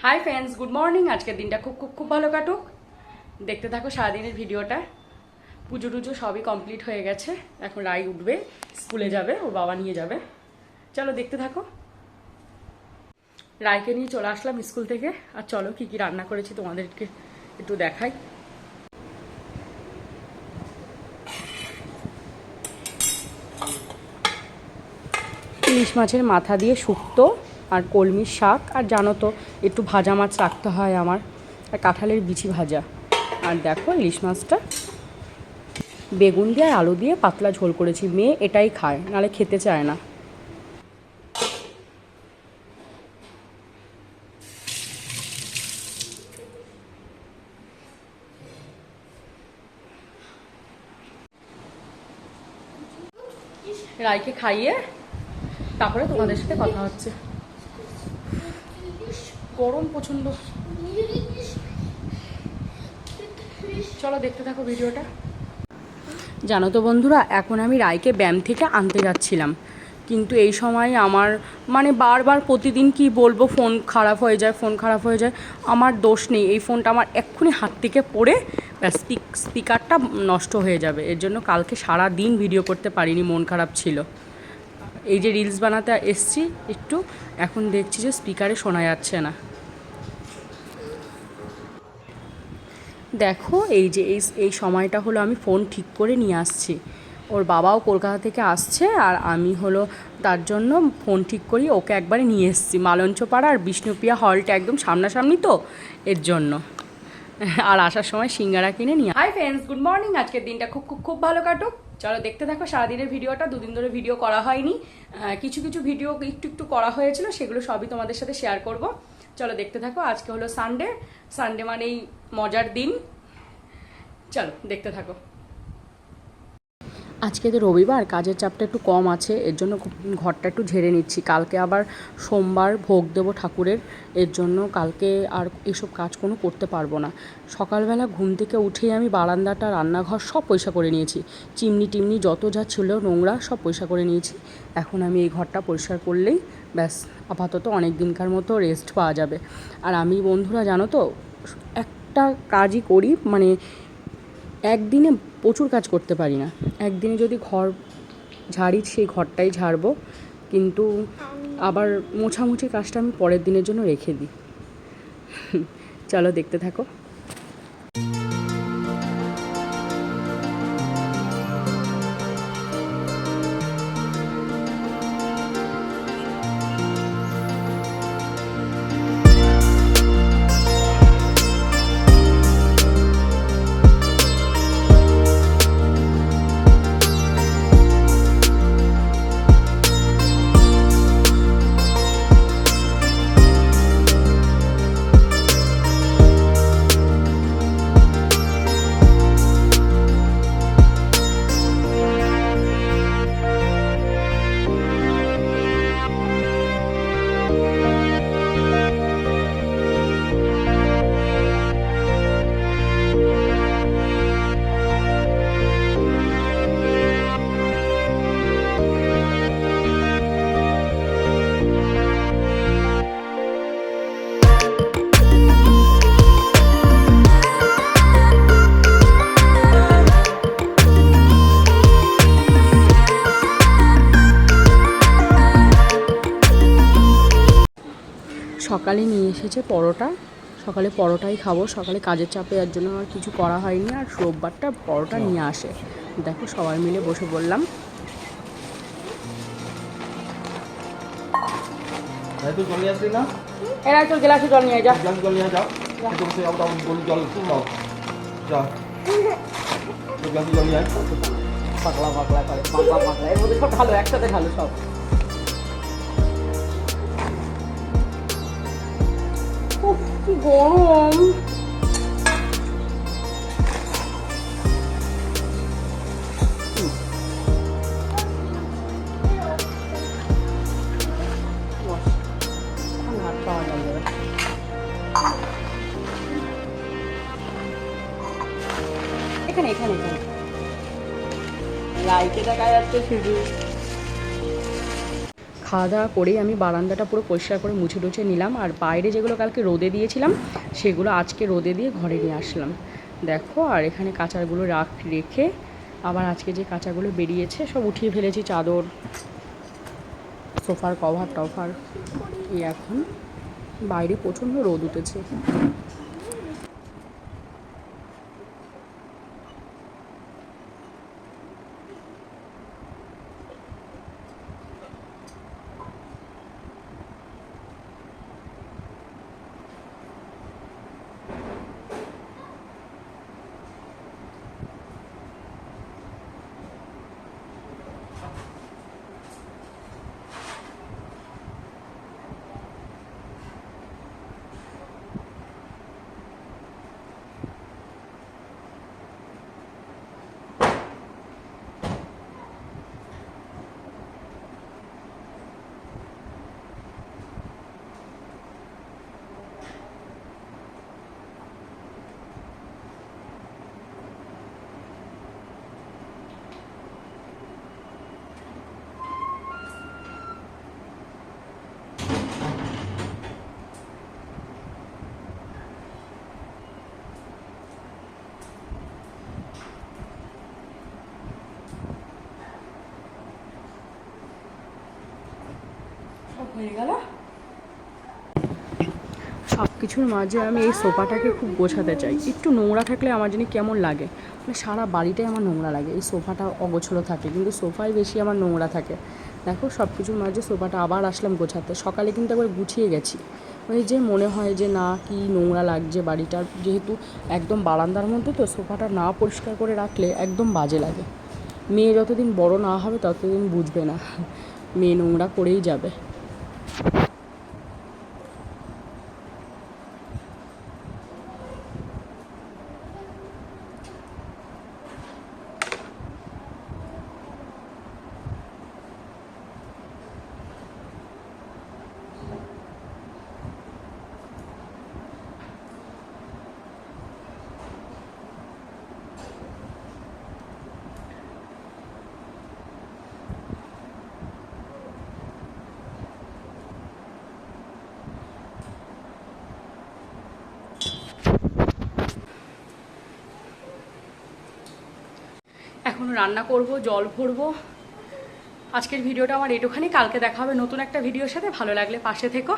Hi friends, good morning. আজকের দিনটা খুব খুব খুব ভালো কাটুক। দেখতে থাকো সারাদিনের ভিডিওটা। পুজো টুজো সবই কমপ্লিট হয়ে গেছে। এখন রাই উঠবে, স্কুলে যাবে, ওর বাবা নিয়ে যাবে। চলো দেখতে থাকো। রাইকে নিয়ে চলে আসলাম স্কুল থেকে। আর চলো কি কি রান্না করেছি তোমাদেরকে একটু দেখাই। ইলিশ মাছের মাথা দিয়ে শুক্তো আর কলমির শাক, আর জানো তো একটু ভাজা মাছ রাখতে হয় আমার, আর কাঁঠালের বিচি ভাজা। আর দেখো ইলিশ মাছটা বেগুন দিয়ে আর আলু দিয়ে পাতলা ঝোল করেছি। মেয়ে এটাই খায়, নাহলে খেতে চায় না। রাইকে খাইয়ে তারপরে তোমাদের সাথে কথা হচ্ছে। গরম প্রচণ্ড। চলো দেখতে থাকো ভিডিওটা। জানো তো বন্ধুরা, এখন আমি রাইকে ব্যায়াম থেকে আনতে যাচ্ছিলাম, কিন্তু এই সময় আমার বারবার প্রতিদিন কি বলবো, ফোন খারাপ হয়ে যায়, ফোন খারাপ হয়ে যায়। আমার দোষ নেই, এই ফোনটা আমার এক্ষুনি হাত থেকে পড়ে স্পিকারটা নষ্ট হয়ে যাবে। এর জন্য কালকে সারা দিন ভিডিও করতে পারিনি, মন খারাপ ছিল। এই যে রিলস বানাতে এসছি একটু, এখন দেখছি যে স্পিকারে শোনা যাচ্ছে না। দেখো এই যে এই সময়টা হলো আমি ফোন ঠিক করে নিয়ে আসছি। ওর বাবাও কলকাতা থেকে আসছে, আর আমি হলো তার জন্য ফোন ঠিক করি ওকে একবারে নিয়ে এসেছি। মালঞ্চপাড়া আর বিষ্ণুপ্রিয়া হলটা একদম সামনাসামনি তো, এর জন্য। আর আসার সময় সিঙ্গারা কিনে নিয়ে। Hi friends, good morning. আজকের দিনটা খুব খুব খুব ভালো কাটুক। চলো দেখতে থাকো সারাদিনের ভিডিওটা। দুদিন ধরে ভিডিও করা হয়নি, কিছু কিছু ভিডিও একটু একটু করা হয়েছিল, সেগুলো সবই তোমাদের সাথে শেয়ার করব। চলো দেখতে থাকো। আজকে হলো সানডে। সানডে মানেই মজার দিন। চলো দেখতে থাকো। আজকে তো রবিবার, কাজের চাপটা একটু কম আছে, এর জন্য ঘরটা একটু ঝেড়ে নিচ্ছি। কালকে আবার সোমবার ভোগ দেবো ঠাকুরের, এর জন্য কালকে আর এসব কাজ কোনো করতে পারবো না। সকালবেলা ঘুম থেকে উঠেই আমি বারান্দাটা, রান্নাঘর সব পরিষ্কার করে নিয়েছি। চিমনি টিমনি যত যা ছিল নোংরা সব পরিষ্কার করে নিয়েছি। এখন আমি এই ঘরটা পরিষ্কার করলেই ব্যাস, আপাতত অনেক দিনকার মতো রেস্ট পাওয়া যাবে। আর আমি বন্ধুরা জানো তো, একটা কাজই করি, একদিনে প্রচুর কাজ করতে পারি না। একদিনে যদি ঘর ঝাড়ি, সেই ঘরটাই ঝাড়বো, কিন্তু আবার মোছামুছির কাজটা আমি পরের দিনের জন্য রেখে দিই। চলো দেখতে থাকো। সকালে নিয়ে এসেছে পরোটা, সকালে পরোটাই খাবো। সকালে কাজের চাপে এর জন্য আর কিছু করা হয়নি, আর রোববারটা পরোটা নিয়ে আসে। দেখো সবাই মিলে বসে পড়লাম। এরা তো গ্লাসে জল নিয়ে যা, জল নিয়ে যাও। পাগলা পাগলা করে, পাগলা পাগলা, এর মধ্যে সব ভালো, একসাথে ভালো সব। কি গরম! এখানে এখানে এখানে লাইটে দেখা যাচ্ছে শুধু। খাওয়া দাওয়া করেই আমি বারান্দাটা পুরো পরিষ্কার করে মুছে টুছে নিলাম। আর বাইরে যেগুলো কালকে রোদে দিয়েছিলাম সেগুলো আজকে রোদে দিয়ে ঘরে নিয়ে আসলাম। দেখো, আর এখানে কাঁচাগুলো রেখে আবার আজকে যে কাঁচাগুলো বেরিয়েছে সব উঠিয়ে ফেলেছি, চাদর, সোফার কভার টভার। এই এখন বাইরে প্রচণ্ড রোদ উঠেছে। হয়ে গেল। সব কিছুর মাঝে আমি এই সোফাটাকে খুব গোছাতে চাই। একটু নোংরা থাকলে আমার জানি কেমন লাগে, মানে সারা বাড়িটাই আমার নোংরা লাগে। এই সোফাটা অগোছলো থাকে, কিন্তু সোফায় বেশি আমার নোংরা থাকে। দেখো, সব কিছুর মাঝে সোফাটা আবার আসলাম গোছাতে। সকালে কিন্তু একবার গুছিয়ে গেছি, মানে যে মনে হয় যে না, কি নোংরা লাগছে বাড়িটার, যেহেতু একদম বারান্দার মধ্যে তো সোফাটা না পরিষ্কার করে রাখলে একদম বাজে লাগে। মেয়ে যতদিন বড় না হবে ততদিন বুঝবে না, মেয়ে নোংরা করেই যাবে। এখন রান্না করব, জল ভরবো। আজকের ভিডিওটা আমার এটুখানি, কালকে দেখা হবে নতুন একটা ভিডিওর সাথে। ভালো লাগলে পাশে থেকো।